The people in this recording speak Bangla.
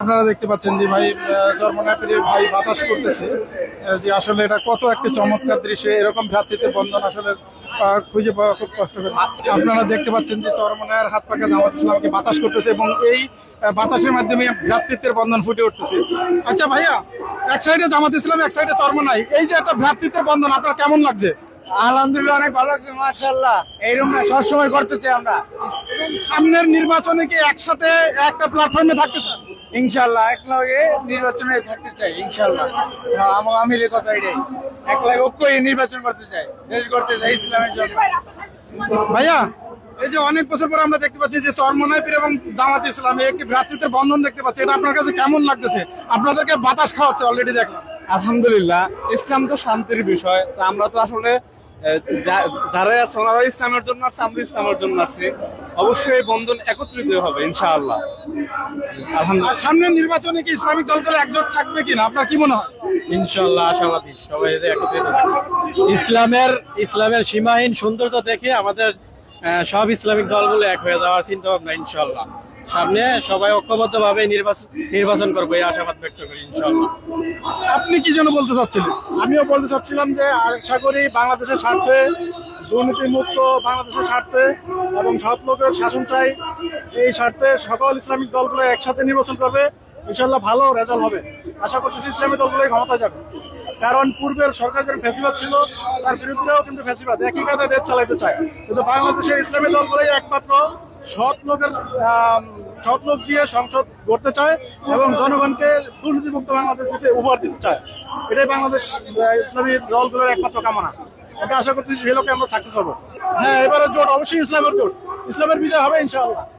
আপনারা দেখতে পাচ্ছেন যে ভাই চরমনাইয়ের ভাই বাতাস করতেছে, যে আসলে এটা কত একটা চমৎকার দৃশ্য। এরকম ভ্রাতৃত্বের বন্ধন আসলে খুঁজে পাওয়া খুব কষ্টকর। আপনারা দেখতে পাচ্ছেন যে চরমনাইয়ের হাত পাকা জামাত ইসলামকে বাতাস করতেছে এবং এই বাতাসের মাধ্যমে ভ্রাতৃত্বের বন্ধন ফুটে উঠতেছে। আচ্ছা ভাইয়া, এক সাইডে জামাত ইসলাম, এক সাইডে চরমনাই, এই যে একটা ভ্রাতৃত্বের বন্ধন আপনার কেমন লাগছে? আলহামদুলিল্লাহ, অনেক ভালো লাগছে, মাশাআল্লাহ। এইরকম সবসময় করতে চাই আমরা। সামনের নির্বাচনে কি একসাথে একটা প্ল্যাটফর্মে থাকতে চান? ইনশাআল্লাহ একলগে নির্বাচনে থাকতে চাই, ইনশাআল্লাহ। আমার আমিরের কথা এটাই, একলগে ঐক্য হয়ে নির্বাচন করতে চাই, দেশ করতে চাই ইসলামের জন্য। ভাইয়া, এই যে অনেক বছর পর আমরা দেখতে পাচ্ছি যে চরমনাই পীর এবং জামাত ইসলামে একটি ভ্রাতৃত্বের বন্ধন দেখতে পাচ্ছি, এটা আপনার কাছে কেমন লাগতেছে? আপনাদেরকে বাতাস খাওয়াচ্ছে অলরেডি দেখলাম। আলহামদুলিল্লাহ, ইসলাম তো শান্তির বিষয়। তা আমরা তো আসলে যারা সোনারা ইসলামের জন্য আসছে, আমরা ইসলামের জন্য আসছি। অবশ্যই এই বন্ধন একত্রিত হবে ইনশাআল্লাহ। আলহামদুলিল্লাহ। আর সামনের নির্বাচনে কি ইসলামিক দলগুলো একজোট থাকবে কিনা আপনার কি মনে হয়? ইনশাআল্লাহ আশাবাদী, সবাই এতে একত্রিত থাকছে। ইসলামের সীমাহীন সৌন্দর্য দেখে আমাদের সব ইসলামিক দলগুলো এক হয়ে যাওয়ার চিন্তা ভাবনা। ইনশাআল্লাহ সামনে সবাই ঐক্যবদ্ধভাবে নির্বাচন করবো, এই আশাবাদ ব্যক্ত করি ইনশাআল্লাহ। আপনি কি যেন বলতে চাচ্ছিলেন? আমিও বলতে চাচ্ছিলাম যে আশা করি বাংলাদেশের স্বার্থে, দুর্নীতিমুক্ত বাংলাদেশের স্বার্থে এবং সৎ লোকের শাসন চাই, এই স্বার্থে সকল ইসলামিক দলগুলো একসাথে নির্বাচন করবে, ইনশাল্লাহ ভালো রেজাল্ট হবে। আশা করতেছি ইসলামী দলগুলোই ক্ষমতা যাবে, কারণ পূর্বের সরকার যেন ফ্যাসিবাদ ছিল, তার বিরুদ্ধেও কিন্তু ফ্যাসিবাদ একই কাজে দেশ চালাইতে চায়। কিন্তু বাংলাদেশের ইসলামী দলগুলোই একমাত্র সৎ লোক দিয়ে সংসদ গড়তে চায় এবং জনগণকে দুর্নীতিমুক্ত বাংলাদেশ দিতে উপহার দিতে চায়। এটাই বাংলাদেশ ইসলামী দলগুলোর একমাত্র কামনা। এটা আশা করতেছি সেই লোকে আমরা সাকসেস হবো। হ্যাঁ, এবারে জোট অবশ্যই ইসলামের জোট, ইসলামের বিজয় হবে ইনশাআল্লাহ।